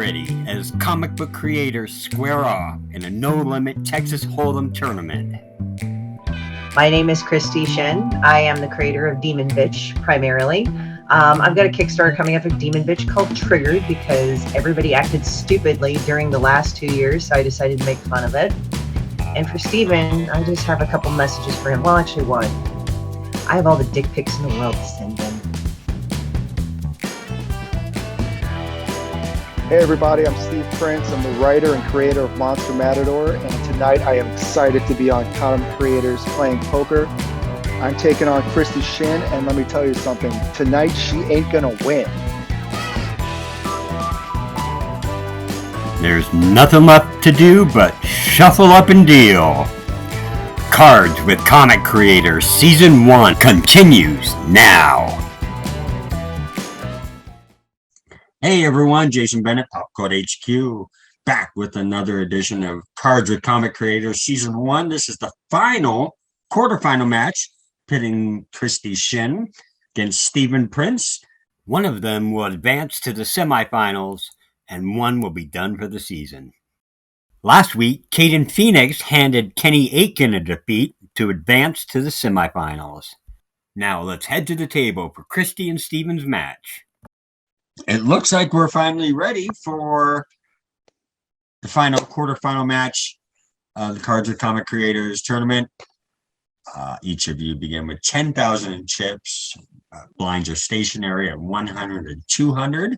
ready as comic book creators square off in a no-limit Texas Hold'em tournament. My name is Christie Shinn. I am the creator of Demon Bitch, primarily. I've got a Kickstarter coming up of Demon Bitch called Triggered because everybody acted stupidly during the last 2 years, so I decided to make fun of it. And for Steven, I just have a couple messages for him. Well, actually one. I have all the dick pics in the world to send him. Hey everybody, I'm Steve Prince. I'm the writer and creator of Monster MATADOR, and tonight I am excited to be on Comic Creators Playing Poker. I'm taking on Christie Shinn, and let me tell you something, tonight she ain't gonna win. There's nothing left to do but shuffle up and deal. Cards with Comic Creators Season 1 continues now. Hey everyone, Jason Bennett, PopCultHQ, back with another edition of Cards with Comic Creators Season 1. This is the final, quarterfinal match, pitting Christie Shinn against Steven Prince. One of them will advance to the semifinals, and one will be done for the season. Last week, Caden Phoenix handed Kenny Aitken a defeat to advance to the semifinals. Now let's head to the table for Christie and Steven's match. It looks like we're finally ready for the final quarterfinal match of the Cards with Comic Creators tournament. Each of you begin with 10,000 in chips. Blinds are stationary at 100 and 200.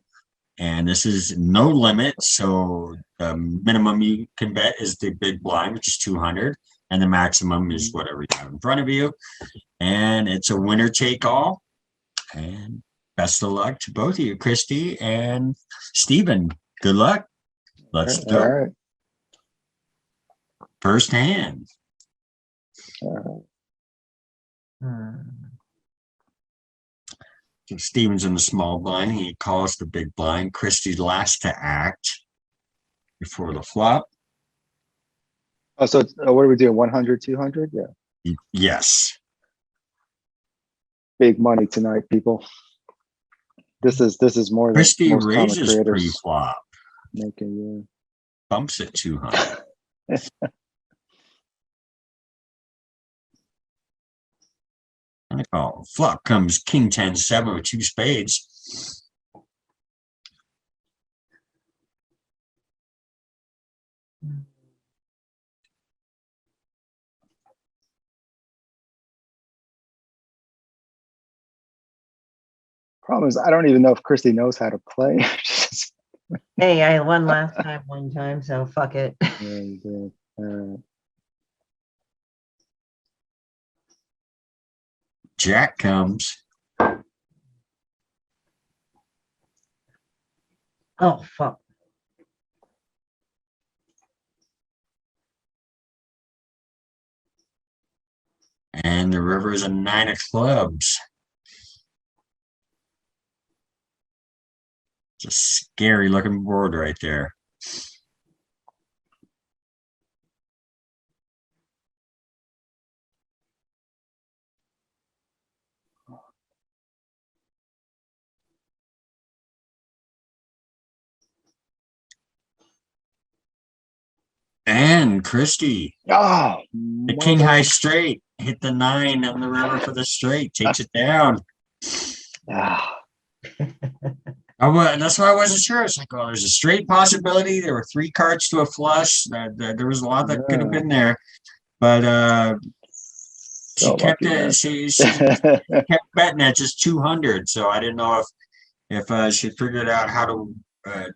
And this is no limit. So the minimum you can bet is the big blind, which is 200. And the maximum is whatever you have in front of you. And it's a winner take all. And best of luck to both of you, Christie and Steven. Good luck. Let's go. All right. First hand. So Steven's in the small blind. He calls the big blind. Christie's last to act before the flop. Oh, so what are we doing? 100, 200? Yeah. Yes. Big money tonight, people. This is more than Christie most raises comic creators pre-flop. making. Bumps at 200. Oh, flop comes King 10-7 with 2 spades. Problem is, I don't even know if Christie knows how to play. Hey, I won last time one time, so fuck it. Jack comes. Oh, fuck. And the river is a 9 of clubs. It's a scary looking board right there. And Christie, Oh, the king high straight, hit the 9 on the river for the straight, takes it down. That's why I wasn't sure. It's like, oh, there's a straight possibility. There were 3 cards to a flush. There was a lot that could have been there, but she kept it. She kept betting at just 200. So I didn't know if she figured out how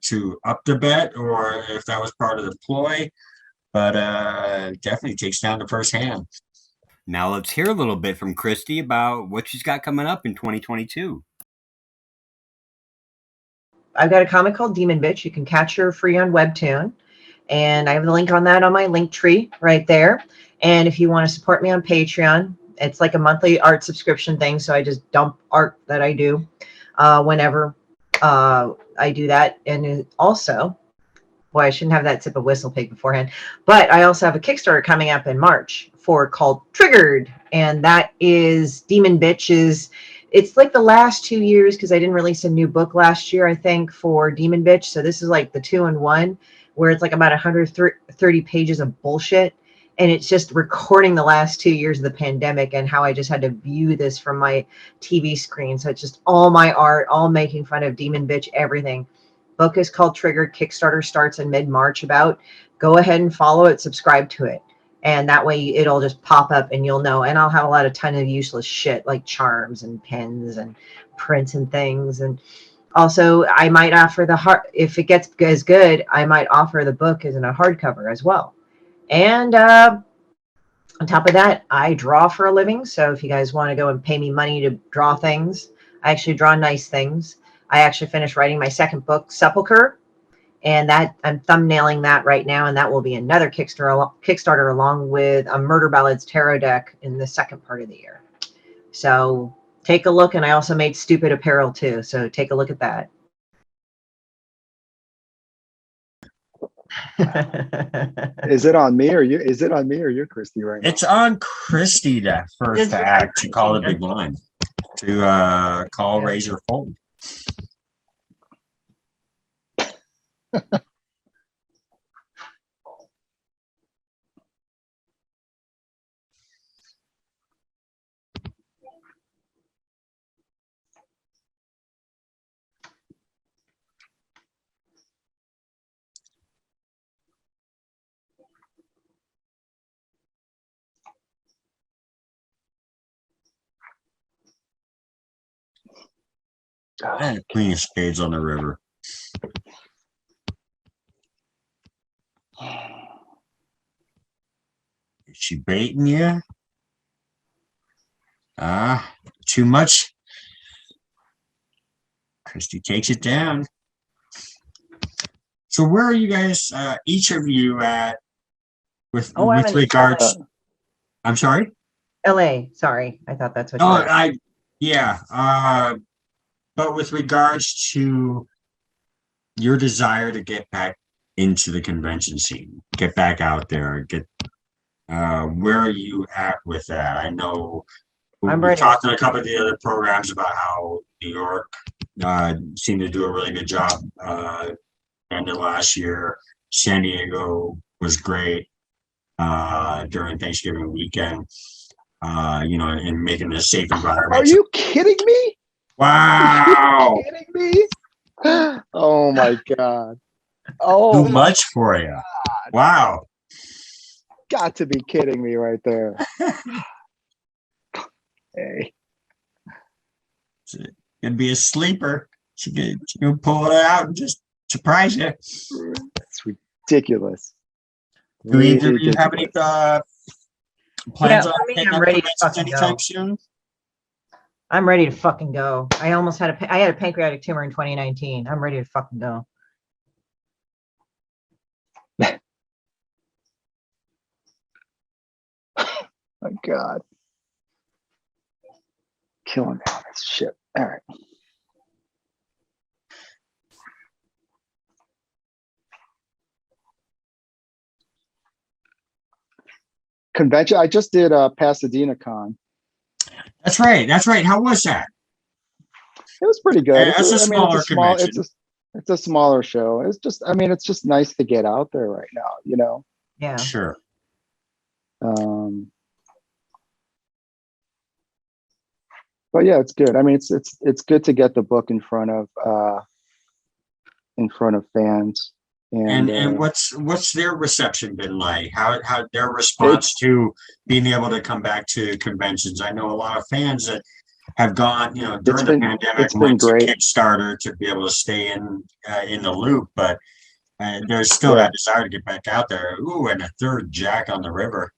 to up the bet or if that was part of the ploy. But definitely takes down the first hand. Now let's hear a little bit from Christie about what she's got coming up in 2022. I've got a comic called Demon Bitch. You can catch her free on Webtoon. And I have the link on that on my link tree right there. And if you want to support me on Patreon, it's like a monthly art subscription thing. So I just dump art that I do whenever I do that. And also, boy, I shouldn't have that sip of whistle pig beforehand. But I also have a Kickstarter coming up in March called Triggered. And that is Demon Bitch is it's like the last 2 years because I didn't release a new book last year, I think, for Demon Bitch. So this is like the 2-in-1 where it's like about 130 pages of bullshit. And it's just recording the last 2 years of the pandemic and how I just had to view this from my TV screen. So it's just all my art, all making fun of Demon Bitch, everything. Book is called Triggered. Kickstarter starts in mid-March about. Go ahead and follow it, subscribe to it. And that way it'll just pop up and you'll know. And I'll have a ton of useless shit like charms and pens and prints and things. And also I might offer the hard, if it gets as good, I might offer the book as in a hardcover as well. And on top of that, I draw for a living. So if you guys want to go and pay me money to draw things, I actually draw nice things. I actually finished writing my second book, Sepulcher, and that I'm thumbnailing that right now. And that will be another Kickstarter along with a Murder Ballads tarot deck in the second part of the year. So take a look. And I also made stupid apparel too. So take a look at that. Is it on me or you? Is it on me or you, Christie? Right now? It's on Christie that first act to call the big line, to call raise or fold. And Queen of Spades on the river. Is she baiting you? Too much. Christie takes it down. So where are you guys, each of you at with regards? I'm sorry? LA. Sorry. I thought that's what you were. Yeah. But with regards to your desire to get back into the convention scene, get back out there, where are you at with that? I know we talked in a couple of the other programs about how New York seemed to do a really good job end of last year. San Diego was great during Thanksgiving weekend, and making it a safe environment. Are you kidding me? Wow. Are you kidding me? Oh my God. Oh, too much for you. God. Wow. Got to be kidding me right there. Hey. It'd be a sleeper. She could pull it out and just surprise you. That's ridiculous. Do either of you have any plans on taking I'm ready to fucking anytime go. soon? I'm ready to fucking go. I almost had I had a pancreatic tumor in 2019. I'm ready to fucking go. My God. Killing me on this shit. All right. Convention. I just did Pasadena Con. That's right. How was that? It was pretty good. It's a smaller convention. It's a smaller show. It's just nice to get out there right now, Yeah. Sure. But yeah, it's good. I mean, it's good to get the book in front of fans. And what's their reception been like? How their response to being able to come back to conventions? I know a lot of fans that have gone, during the pandemic, went to Kickstarter to be able to stay in the loop, but there's still that desire to get back out there. Ooh, and a third Jack on the river.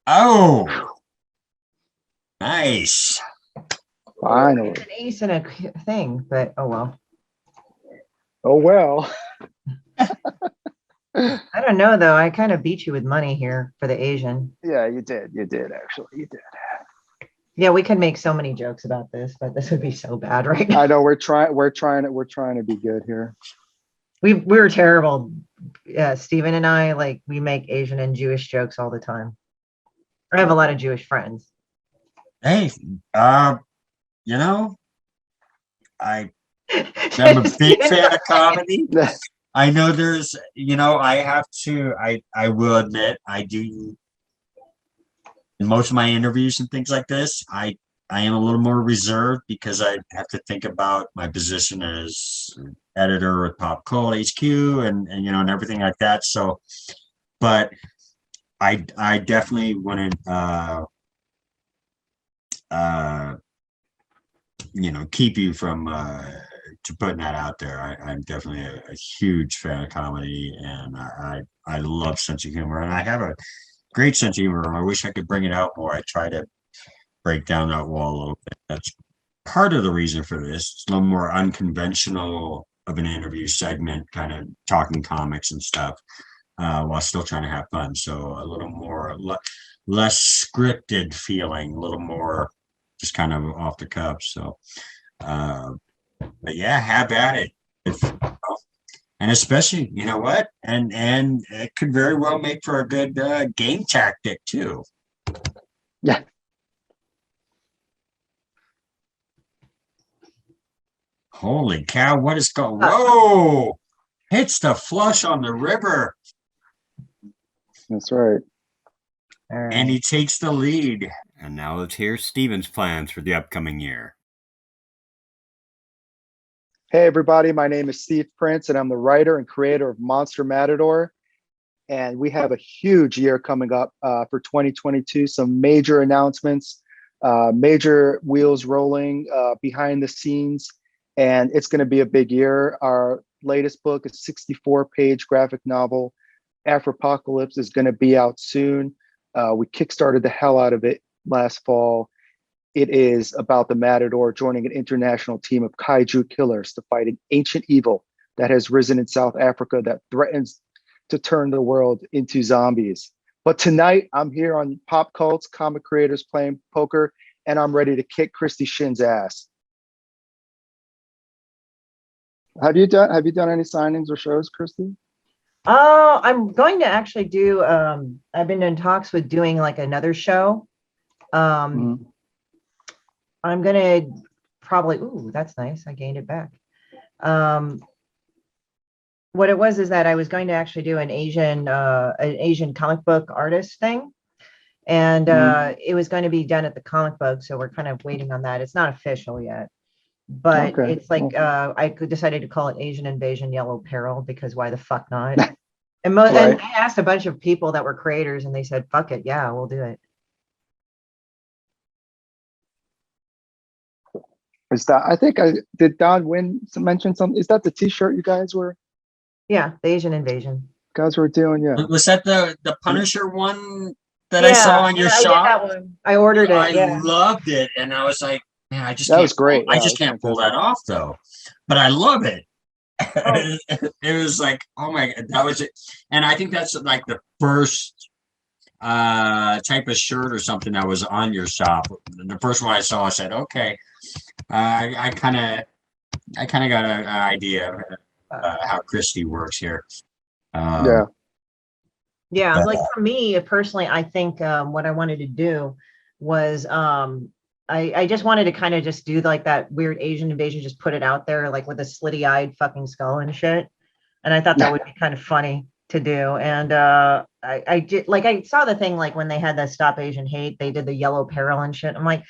Oh, nice. Finally. An ace and a thing, but oh well. Oh well. I don't know though. I kind of beat you with money here for the Asian. Yeah, you did. You did actually. You did. Yeah, we could make so many jokes about this, but this would be so bad right now. I know we're trying to be good here. We were terrible Yeah, Steven and I, like, we make Asian and Jewish jokes all the time. I have a lot of Jewish friends. Hey, you know, I am a big Steven fan and of comedy. I know there's, I have to, I will admit, I do in most of my interviews and things like this, I am a little more reserved because I have to think about my position as editor with PopCultHQ and everything like that. So, but I definitely wouldn't keep you from to putting that out there. I'm definitely a huge fan of comedy, and I love sense of humor, and I have a great sense of humor. I wish I could bring it out more. I try to break down that wall a little bit. That's part of the reason for this. It's a little more unconventional of an interview segment, kind of talking comics and stuff, while still trying to have fun. So a little more less scripted feeling, a little more just kind of off the cuff. So, but yeah, have at it. And especially, you know what? And it could very well make for a good game tactic too. Yeah. Holy cow, what is going? Whoa! Hits the flush on the river. That's right. And he takes the lead. And now let's hear Steven's plans for the upcoming year. Hey, everybody. My name is Steve Prince, and I'm the writer and creator of Monster Matador. And we have a huge year coming up for 2022. Some major announcements, major wheels rolling behind the scenes. And it's going to be a big year. Our latest book, a 64-page graphic novel, Afropocalypse, is going to be out soon. We kickstarted the hell out of it last fall. It is about the Matador joining an international team of kaiju killers to fight an ancient evil that has risen in South Africa that threatens to turn the world into zombies. But tonight, I'm here on Pop Cults, Comic Creators Playing Poker, and I'm ready to kick Christie Shinn's ass. Have you done any signings or shows, Christie? Oh, I'm going to actually do. I've been in talks with doing like another show. I'm gonna probably. Ooh, that's nice. I gained it back. What it was is that I was going to actually do an Asian comic book artist thing, and it was going to be done at the comic book. So we're kind of waiting on that. It's not official yet. But Okay. it's like I decided to call it Asian Invasion Yellow Peril because why the fuck not? And I asked a bunch of people that were creators and they said, fuck it. Yeah, we'll do it. Is that, I think did Don Wynn mention something? Is that the t-shirt you guys were? Yeah, the Asian Invasion. Guys were doing, yeah. Was that the Punisher one that I saw on your shop? I did that one. I ordered it. I loved it. And I was like, man, that was great. I just can't pull that off though. But I love it. Oh. It was like, oh my God, that was it. And I think that's like the first type of shirt or something that was on your shop. The first one I saw, I said, okay, I kind of got an idea of how Christie works here. Yeah, like for me personally, I think what I wanted to do was I just wanted to kind of just do like that weird Asian invasion, just put it out there like with a slitty-eyed fucking skull and shit. And I thought that would be kind of funny to do. And I did, like, I saw the thing like when they had the Stop Asian Hate, they did the Yellow Peril and shit. I'm like,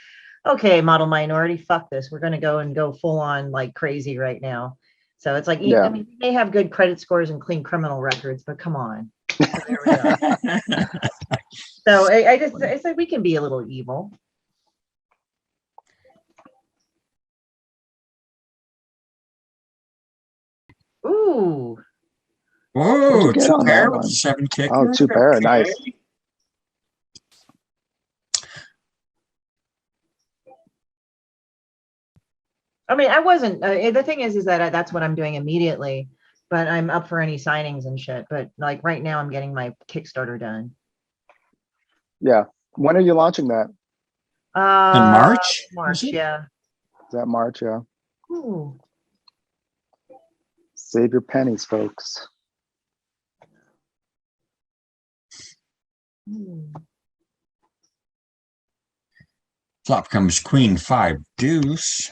okay, model minority, fuck this. We're gonna go full on like crazy right now. So it's like, I mean, you may have good credit scores and clean criminal records, but come on. So there we go. So I said we can be a little evil. Ooh. Oh, 2 pair with 7 kicker. Oh, 2 pair, okay. Nice. I mean, I wasn't. The thing is that that's what I'm doing immediately, but I'm up for any signings and shit. But like right now, I'm getting my Kickstarter done. Yeah. When are you launching that? In March. March, yeah. Is that March? Yeah. Ooh. Save your pennies, folks. Flop comes queen 5 deuce.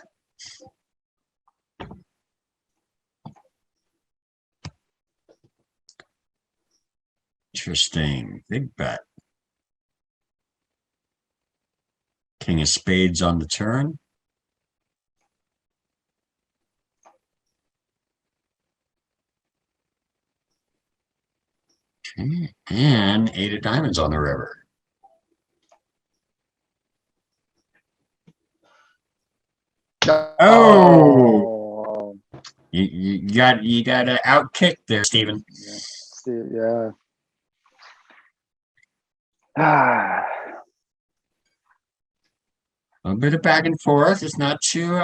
Interesting. Big bet. King of spades on the turn. Okay. And 8 of diamonds on the river. Oh, you got to outkick there, Stephen. Yeah. Ah. A little bit of back and forth. It's not too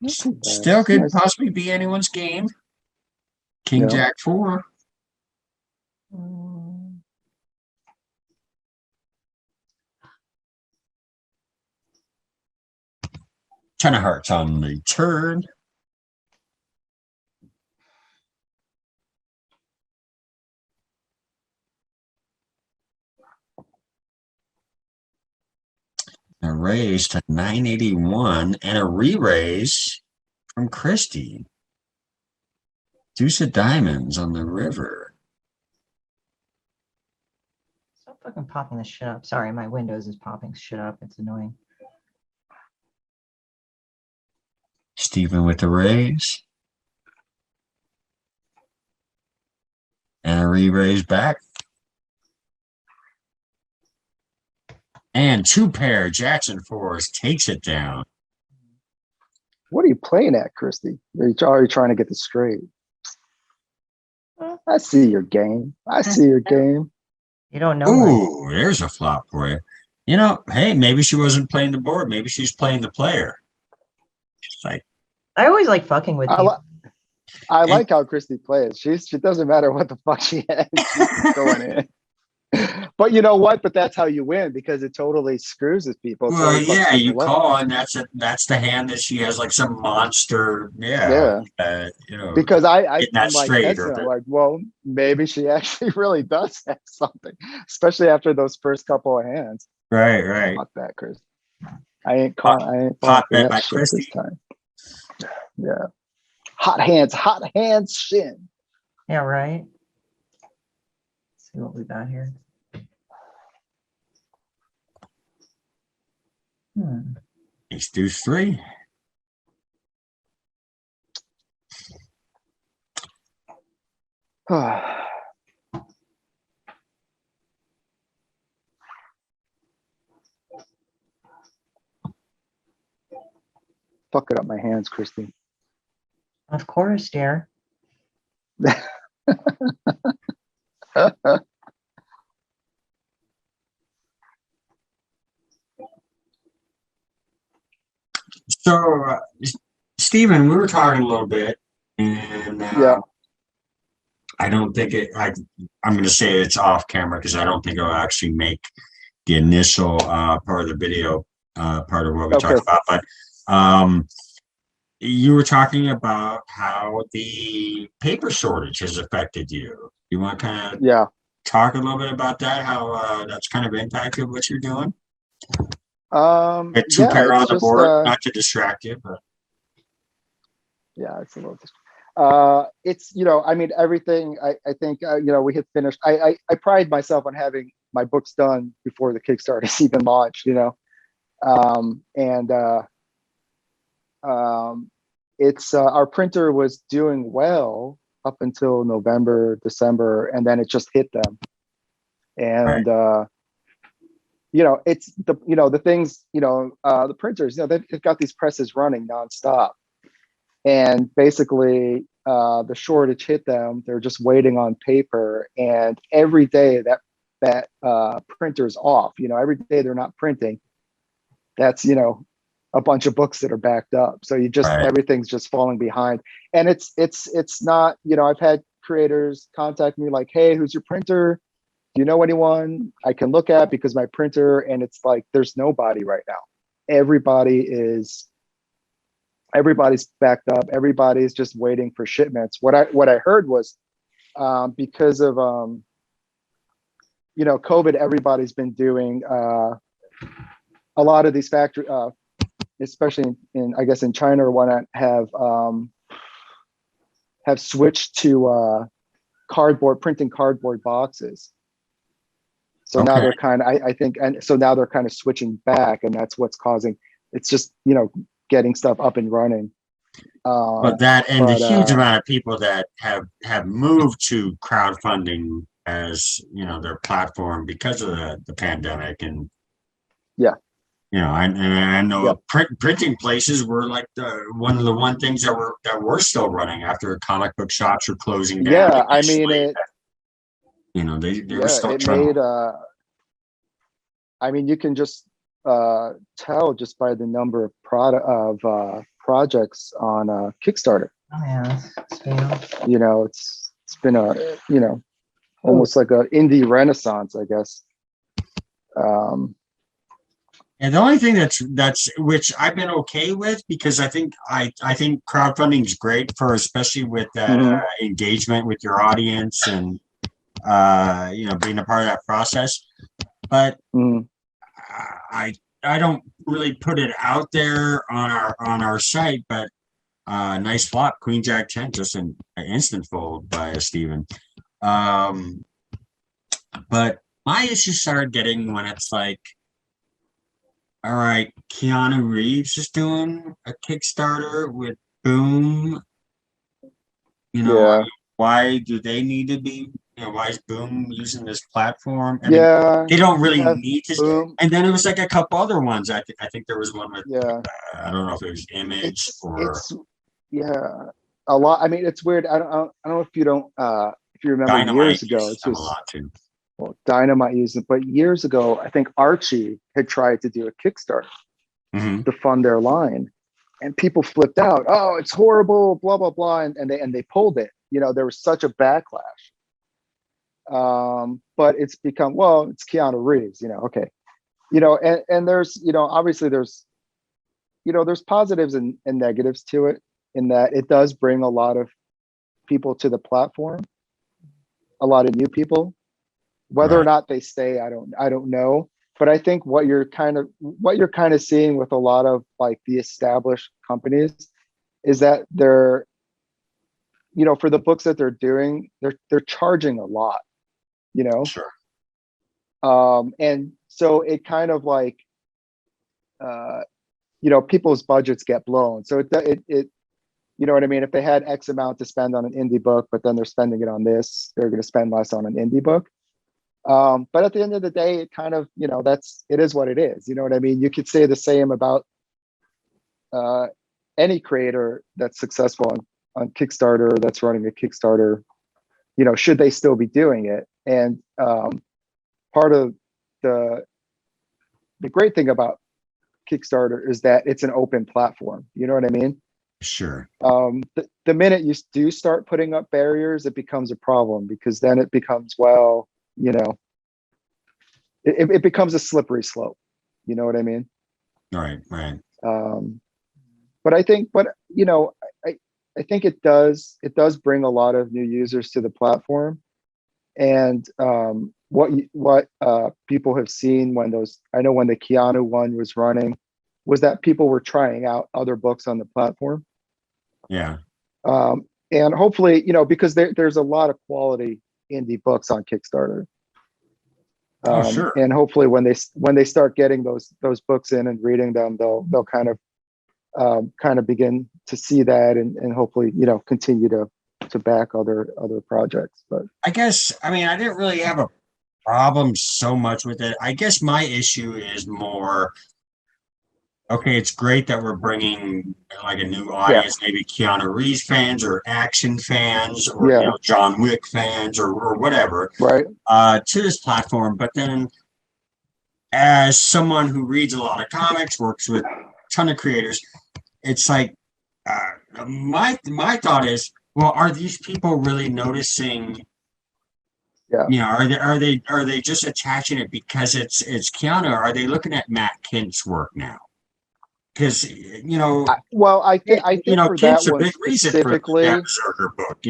still could possibly be anyone's game. King Jack 4. 10 of hearts on the turn. A raise to 981 and a re-raise from Christie. Deuce of diamonds on the river. Stop fucking popping this shit up. Sorry, my Windows is popping shit up. It's annoying. Stephen with the raise. And a re-raise back. And 2-pair, Jackson 4s takes it down. What are you playing at, Christie? Are you trying to get this straight? I see your game. I see your game. You don't know. Ooh, there's a flop for you. You know, hey, maybe she wasn't playing the board. Maybe she's playing the player. It's like, I always like fucking with you. I like how Christie plays. She doesn't matter what the fuck she has. She's going in. But you know what? But that's how you win, because it totally screws with people. Well, yeah, you call, and that's the hand that she has, like some monster. Yeah. You know, because I'm like, hesitant. I'm like, well, maybe she actually really does have something, especially after those first couple of hands. Right. Fuck that, Chris. I ain't calling. I ain't Hot bet that by shit Christie this time. Yeah. Hot hands, Shinn. Yeah, right. Let's see what we got here. Ace deuce 3. Fucking up my hands, Christie. Of course, dear. So, Stephen, we were talking a little bit, and I don't think I'm going to say it's off camera because I don't think it'll actually make the initial part of the video part of what we talked about. But you were talking about how the paper shortage has affected you. You want to kind of talk a little bit about that? How that's kind of impacted what you're doing? A 2-pair on the board, not to distract you, but it's a little. It's, you know, I mean, everything. I think you know, we had finished. I pride myself on having my books done before the Kickstarter is even launched. You know, it's our printer was doing well up until November, December, and then it just hit them. And you know, it's the things, the printers, they've got these presses running nonstop, and basically the shortage hit them. They're just waiting on paper, and every day that printer's off, every day they're not printing, that's a bunch of books that are backed up. So everything's just falling behind. And it's not, I've had creators contact me like, hey, who's your printer? Do you know anyone I can look at? Because my printer, and it's like, there's nobody right now. Everybody's backed up. Everybody's just waiting for shipments. What I heard was because of COVID, everybody's been doing a lot of these factory, especially in I guess in China or whatnot, have switched to printing cardboard boxes. So now they're kind of, I think, and so now they're kind of switching back, and that's what's causing. It's just getting stuff up and running. But the huge amount of people that have moved to crowdfunding as their platform because of the pandemic, and I know printing places were like one of the things that were still running after comic book shops are closing down. Yeah, I mean they were still trying. I mean, you can just tell just by the number of projects on Kickstarter. Oh yeah, it's been almost like an indie renaissance, I guess. And the only thing that's which I've been okay with, because I think crowdfunding is great for, especially with that engagement with your audience and being a part of that process. But I don't really put it out there on our site. But nice flop, Queen Jack 10, just an instant fold by Steven. But my issue started getting when it's like, all right, Keanu Reeves is doing a Kickstarter with Boom. Why do they need to be? Why is Boom using this platform? I mean, they don't really need to. Boom. And then it was like a couple other ones. I think there was one with. I don't know if it was Image it's a lot. I mean, it's weird. I don't know if you remember Dynamite years ago. It's just a lot too. Well, Dynamite used it, but years ago, I think Archie had tried to do a Kickstarter to fund their line, and people flipped out. Oh, it's horrible, blah blah blah, and they pulled it. There was such a backlash. But it's become, well, it's Keanu Reeves. Okay, and there's obviously there's positives and negatives to it, in that it does bring a lot of people to the platform, a lot of new people. Whether or not they stay, I don't know. But I think what you're kind of seeing with a lot of like the established companies is that they're, for the books that they're doing, they're charging a lot, Sure. And so it kind of like, people's budgets get blown. So it you know what I mean? If they had X amount to spend on an indie book, but then they're spending it on this, they're going to spend less on an indie book. But at the end of the day, it kind of, it is what it is. You know what I mean? You could say the same about any creator that's successful on Kickstarter, that's running a Kickstarter, should they still be doing it? And part of the great thing about Kickstarter is that it's an open platform. You know what I mean? Sure. The minute you do start putting up barriers, it becomes a problem, because then it becomes, well, it becomes a slippery slope. You know what I mean? Right. But I think it does bring a lot of new users to the platform. And what people have seen when the Keanu one was running was that people were trying out other books on the platform. Yeah. And hopefully, because there's a lot of quality indie books on Kickstarter. Sure. And hopefully when they start getting those books in and reading them, they'll kind of begin to see that and hopefully, continue to back other projects. But I guess, I didn't really have a problem so much with it. I guess my issue is more, okay, it's great that we're bringing like a new audience, maybe Keanu Reeves fans or action fans or John Wick fans or whatever, right, to this platform. But then, as someone who reads a lot of comics, works with a ton of creators, it's like my thought is, well, are these people really noticing? Are they just attaching it because it's Keanu? Or are they looking at Matt Kint's work now? Because I think for Kint's that a one big reason for that Berserker book.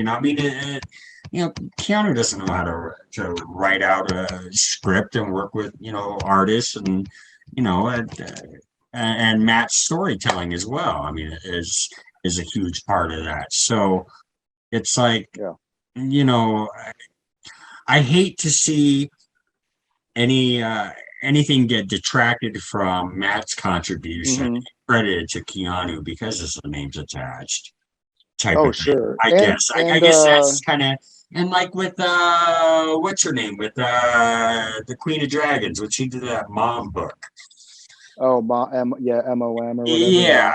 Keanu doesn't know how to write out a script and work with, artists and, and match storytelling as well. I mean, is a huge part of that. So it's like, I hate to see anything get detracted from Matt's contribution credited to Keanu because of the names attached. Sure. I guess that's kind of, and like with what's her name with the Queen of Dragons, when she did that mom book. Oh, MOM or whatever. Yeah.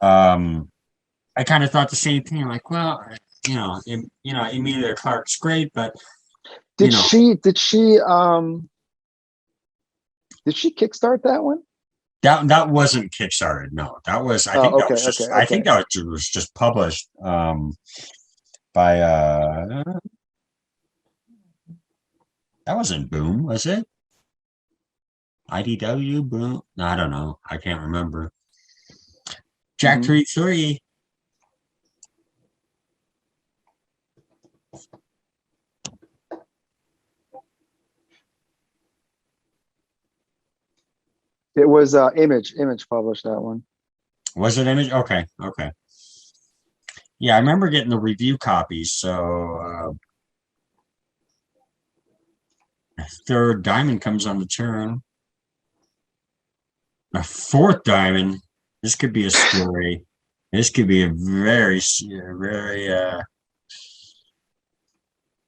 I kind of thought the same thing. Like, well, Emilia Clarke's great, but did she kickstart that one? That wasn't kickstarted. No, that was. I think that was just. I think that was just published by. That wasn't Boom, was it? IDW Boom. No, I don't know. I can't remember. Jack 3-3. It was Image published that one. Was it Image? Okay. Yeah, I remember getting the review copies. So third diamond comes on the turn. A fourth diamond. This could be a story. This could be a very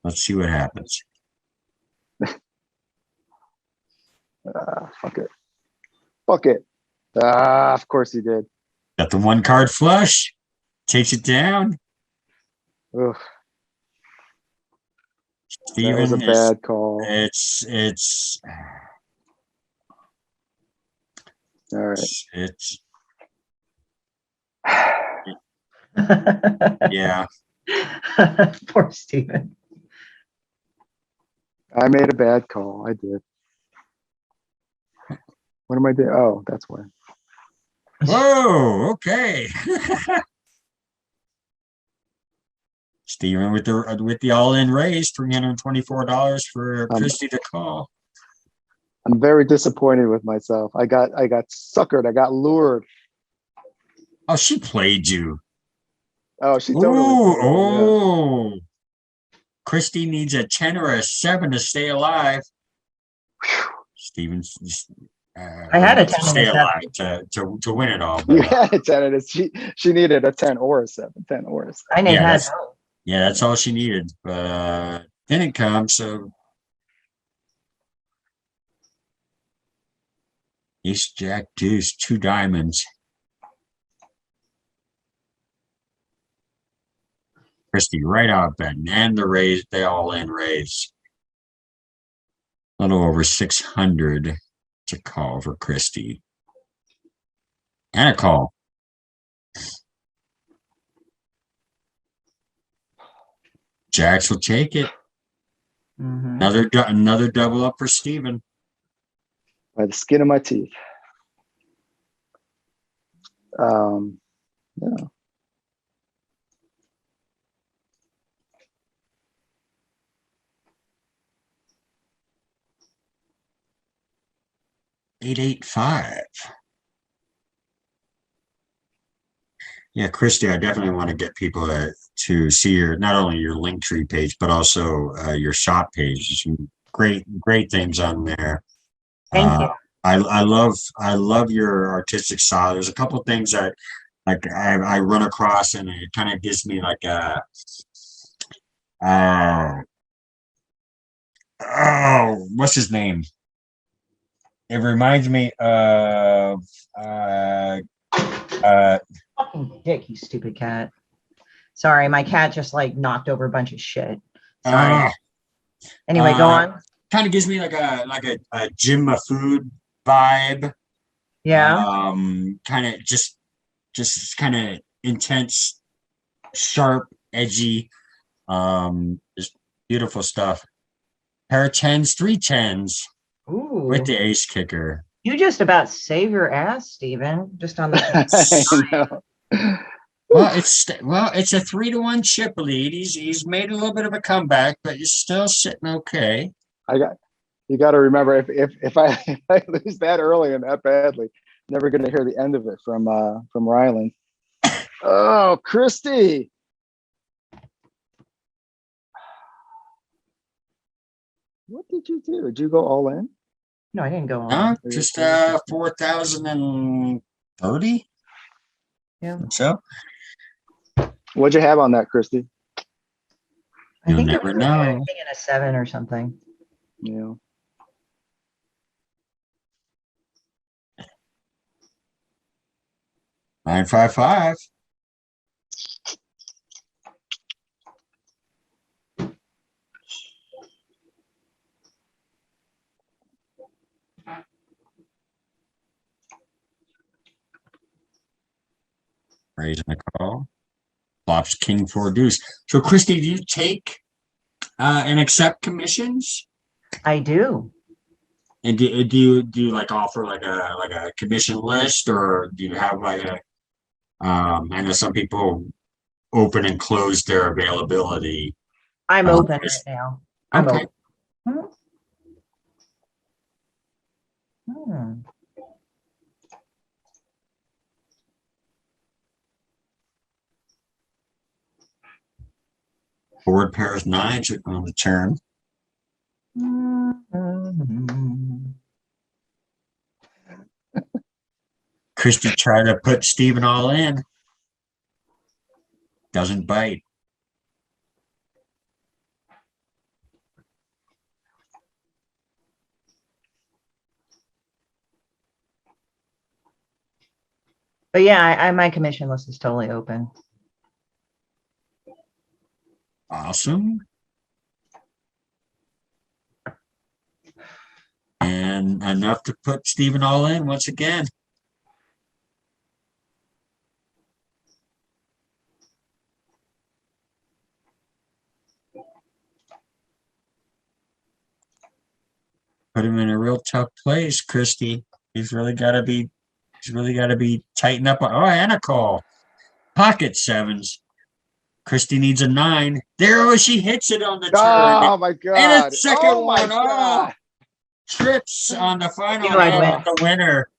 let's see what happens. Fuck it. Of course he did. Got the one card flush. Takes it down. Ugh. Steven, that was a bad call. It's all right. It's yeah. Poor Steven. I made a bad call. I did. What am I doing? Oh, that's why. Whoa, okay. Steven with the all-in raise, $324 for Christie to call. I'm very disappointed with myself. I got suckered. I got lured. Oh, she played you. Oh, she totally. Yeah. Christie needs a 10 or a 7 to stay alive. Steven's I had a 10 to stay alive to win it all. But, you had a 10 and she needed a 10 or a 7. 10 or a 7. I need that's all she needed. But didn't come, so Ace, Jack, Deuce, 2 diamonds. Christie right out betting and the raise, they all in raise. A little over 600 to call for Christie. And a call. Jacks will take it. Another double up for Steven. By the skin of my teeth. Yeah. $885. Yeah, Christie, I definitely want to get people to see not only your Linktree page, but also your shop page. There's some great things on there. Thank you. I love your artistic style. There's a couple of things that like I run across, and it kind of gives me like a what's his name? It reminds me of fucking dick, you stupid cat. Sorry, my cat just like knocked over a bunch of shit. Sorry. Anyway, go on. Kind of gives me like a Jim Mafood vibe. Yeah. Kind of just kind of intense, sharp, edgy. Just beautiful stuff. Pair of 10s, 3 10s. Ooh. With the ace kicker. You just about save your ass, Steven. Just on the Well, it's a 3-1 chip lead. He's made a little bit of a comeback, but you're still sitting okay. You got to remember if I, if I lose that early and that badly, never going to hear the end of it from Ryland. Oh, Christie. What did you do? Did you go all in? No, I didn't go No, on. just 4,030. Yeah. So What'd you have on that, Christie? I you'll think never it was know. I think in a 7 or something. Yeah. $955. Raising the call. Flops king 4 deuce. So Christie, do you take and accept commissions? I do. And do you like offer like a commission list, or do you have like a I know some people open and close their availability. I'm open right now. I'm Okay. open. Hmm. Board pairs 9s on the turn. Christie tried to put Steven all in. Doesn't bite. But yeah, my commission list is totally open. Awesome. And enough to put Steven all in once again. Put him in a real tough place, Christie. He's really got to be tightened up. Oh, and a call. Pocket 7s. Christie needs a 9. There she hits it on the turn. Oh my God. And a second oh my one. God. Oh, trips on the final You know I'd hand of the winner.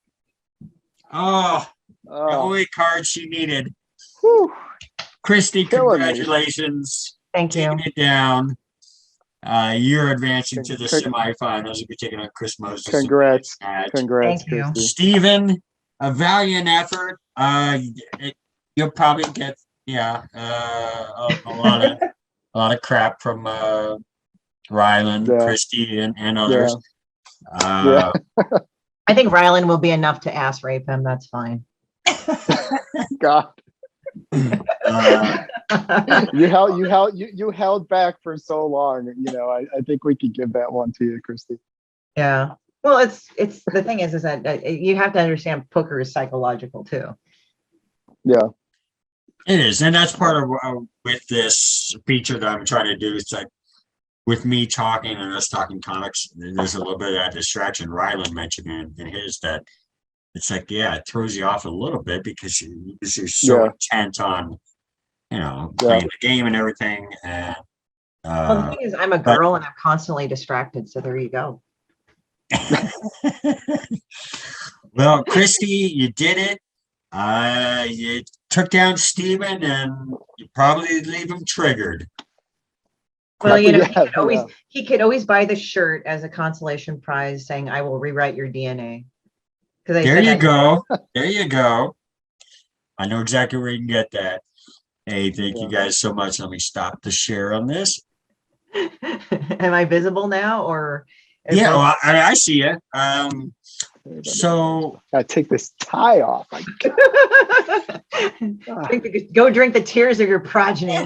Oh, the Oh, only card she needed. whew. Christie, Killing me. congratulations. Thank you. Taking it down. You're advancing to the Con- semifinals. You'll be taking on Chris Moses. Congrats. Match. Congrats, Thank you. Christie. Steven, a valiant effort. You'll probably get a lot of crap from Ryland, Yeah. Christie, and others. Yeah. I think Ryland will be enough to ass rape him. That's fine. God. Uh, You held back for so long. You know, I think we could give that one to you, Christie. Yeah. Well, it's the thing is that you have to understand poker is psychological too. Yeah. It is, and that's part of with this feature that I'm trying to do. It's like with me talking and us talking comics, there's a little bit of that distraction. Ryland mentioned in his that it's like, yeah, it throws you off a little bit because you're so intent on, playing the game and everything. And Well, the thing is, I'm a girl and I'm constantly distracted. So there you go. Well, Christie, you did it. You took down Steven, and you probably leave him triggered. Well, he could always buy the shirt as a consolation prize, saying, "I will rewrite your DNA." There you go. There you go. I know exactly where you can get that. Hey, thank you guys so much. Let me stop the share on this. Am I visible now, or? Yeah, well, I see you. So I take this tie off. Go drink the tears of your progeny.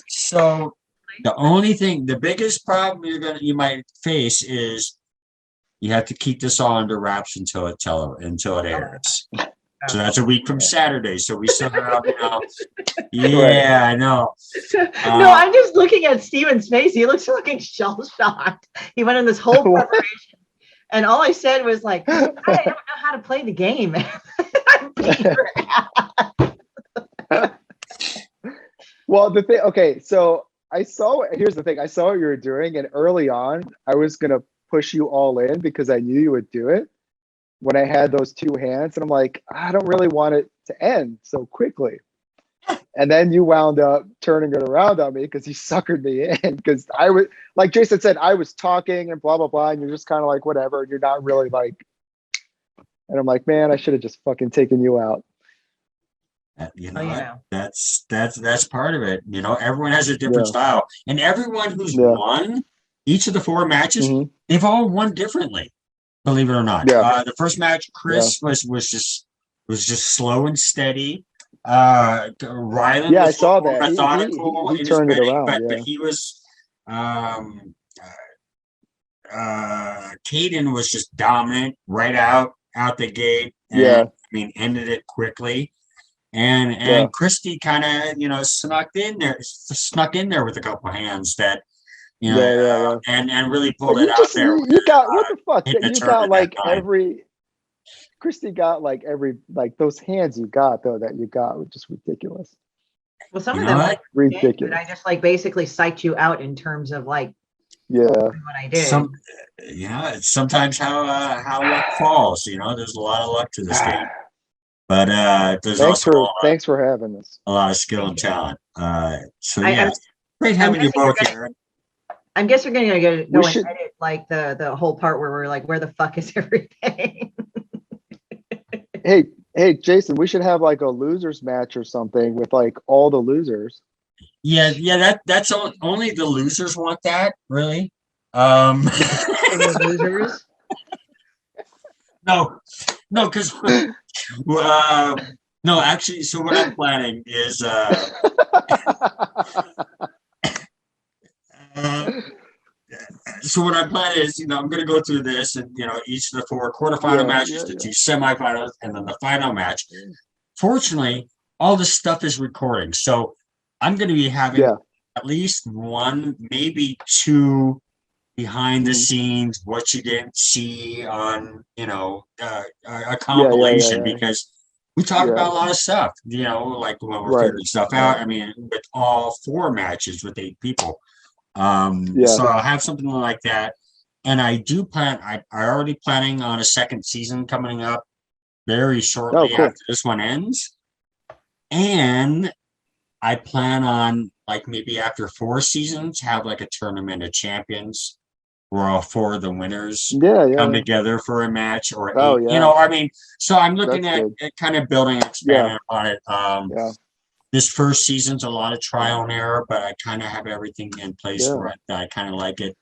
So the biggest problem you might face is you have to keep this all under wraps until it airs. So that's a week from Saturday. So we still have, yeah, I know. No, I'm just looking at Steven's face. He looks fucking shell-shocked. He went in this whole preparation, and all I said was like, I don't know how to play the game. Beat your ass. Well, the thing, okay, so here's the thing. I saw what you were doing, and early on, I was going to push you all in because I knew you would do it when I had those two hands. And I'm like, I don't really want it to end so quickly. And then you wound up turning it around on me because you suckered me in. Because I was, like Jason said, I was talking and blah, blah, blah. And you're just kind of like, whatever. And you're not really like, and I'm like, man, I should have just fucking taken you out. You know, yeah. that's part of it. You know, everyone has a different Yeah. style, and everyone who's Yeah. won each of the 4 matches, Mhm. they've all won differently. Believe it or not. Yeah. The first match, Chris was just slow and steady. Rylan Yeah, I was saw more that. methodical He in his turned it winning, around. but Yeah. he was Caden was just dominant right out the gate, and Yeah. I mean ended it quickly. And Yeah. Christie kind of, you know, snuck in there with a couple hands that, you know, Yeah. and really But pulled it out there. you got, what the fuck? hit the You got tournament like that time. Christie got like those hands you got though that you got were just ridiculous. Well, some You of know them what? Ridiculous. but I just like basically psyched you out in terms of like Yeah. what I did. It's sometimes how luck falls. You know, there's a lot of luck to this game, but there's Thanks for having us. a lot of skill and talent. So I- yeah, great having you both here. I guess you're gonna go and should- edit like the whole part where we're like, where the fuck is everything? Hey, Jason, we should have like a losers match or something with like all the losers. Yeah. That's only the losers want that, really. The losers. No, because no, actually, so what I'm planning is you know, I'm going to go through this, and you know, each of the 4 quarterfinal matches, the 2 semifinals, and then the final match. Fortunately, all this stuff is recording, so I'm going to be having at least 1, maybe 2 behind the scenes, what you didn't see on, you know, a compilation, because we talk about a lot of stuff, you know, like when we're figuring stuff out. I mean, with all 4 matches with 8 people. So I'll have something like that. And I do plan, I already planning on a second season coming up very shortly after this one ends. And I plan on, like, maybe after 4 seasons, have like a tournament of champions where all 4 of the winners come together for a match, or 8, you know, I mean, so I'm looking at kind of building, expanding on it. This first season's a lot of trial and error, but I kind of have everything in place for it. I kind of like it.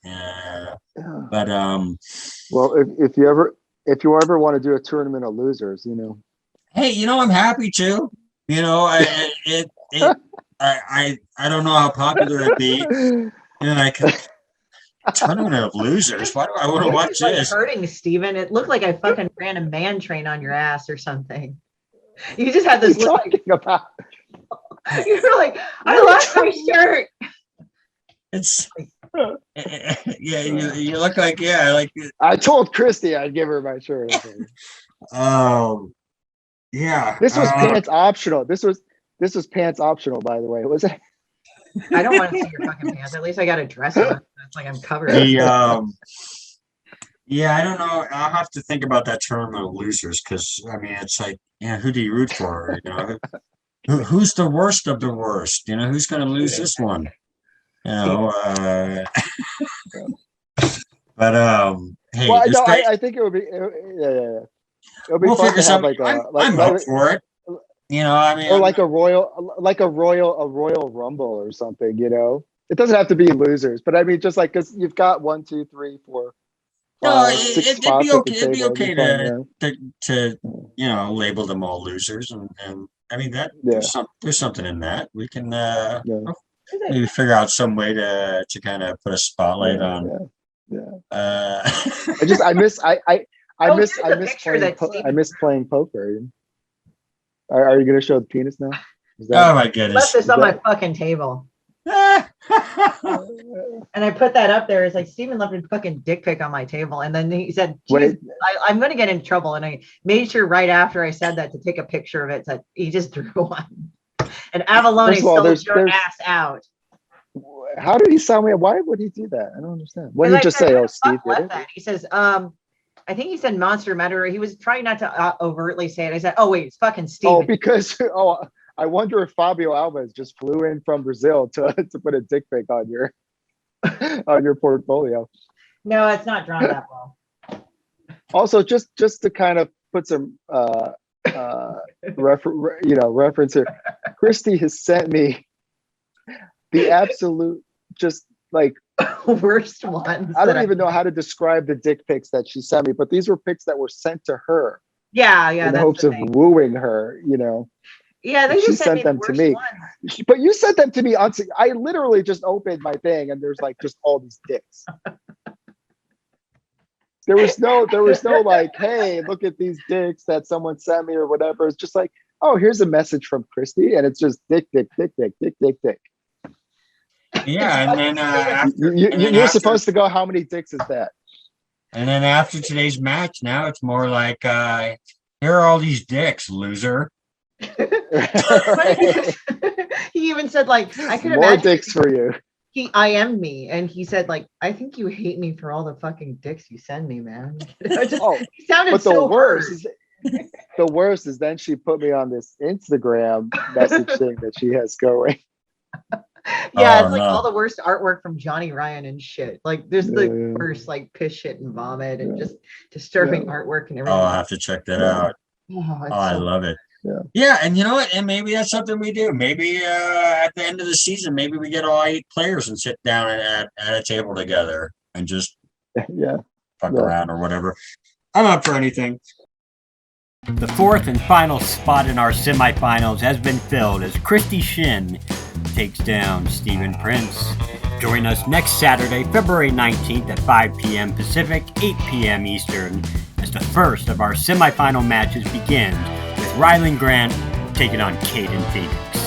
But well, if you ever want to do a tournament of losers, you know. Hey, you know, I'm happy to. You know, I don't know how popular it'd be. You know, like tournament of losers. Why do I want to watch this? Hurting, Steven. It looked like I fucking ran a man train on your ass or something. You just had this look talking about. You're like, I lost my shirt. It's yeah, you look like like I told Christy I'd give her my shirt. Yeah. This was pants optional. This was pants optional, by the way. Was it? I don't want to see your fucking pants. At least I got a dress on. It's like I'm covered. Yeah, I don't know. I'll have to think about that tournament of losers, because I mean, it's like, who do you root for? You know, who's the worst of the worst? You know, who's going to lose this one? You know, but hey, well, no, I think it would be, It'll be fun to have like I'm up for it. You know, I mean, or like a royal rumble or something. You know, it doesn't have to be losers, but I mean, just like, because you've got 1, 2, 3, 4. No, it'd be okay. It'd be okay to you know, label them all losers, and I mean that there's something in that. We can maybe figure out some way to kind of put a spotlight on. I miss playing poker. Are you going to show the penis now? Oh my goodness! Left this on my fucking table. And I put that up there. It's like Steven left a fucking dick pic on my table. And then he said, Wait. I'm going to get in trouble. And I made sure right after I said that to take a picture of it. So he just threw one. And Avalone sold your ass out. How did he sound me? Why would he do that? I don't understand. What did he just say? Oh, Steve did it? He says, I think he said Monster Matador. He was trying not to overtly say it. I said, oh, wait, it's fucking Steven. Oh, because, I wonder if Fabio Alves just flew in from Brazil to put a dick pic on your portfolio. No, it's not drawn that well. Also, just to kind of put some reference here, Christie has sent me the absolute just like worst ones. I don't even know how to describe the dick pics that she sent me, but these were pics that were sent to her. Yeah, in the hopes of wooing her, Yeah, they she sent them to me. But you sent them to me on. I literally just opened my thing and there's like just all these dicks. There was no like, hey, look at these dicks that someone sent me or whatever. It's just like, oh, here's a message from Christie, and it's just dick. Yeah, and then you're supposed to go, how many dicks is that? And then after today's match, now it's more like, here are all these dicks, loser. He even said, like, I could more imagine dicks for you. He IM'd me and he said, like, I think you hate me for all the fucking dicks you send me, man. He sounded but so the worst is then she put me on this Instagram message thing that she has going. Yeah, it's like all the worst artwork from Johnny Ryan and shit. Like there's the worst like piss, shit, and vomit and just disturbing artwork and everything. Oh, I'll have to check that out. I love it. Yeah, and you know what? And maybe that's something we do. Maybe at the end of the season, maybe we get all 8 players and sit down at a table together and just fuck around or whatever. I'm up for anything. The fourth and final spot in our semifinals has been filled as Christie Shinn takes down Steven Prince. Join us next Saturday, February 19th at 5 p.m. Pacific, 8 p.m. Eastern, as the first of our semifinal matches begins with Rylan Grant taking on Caden Phoenix.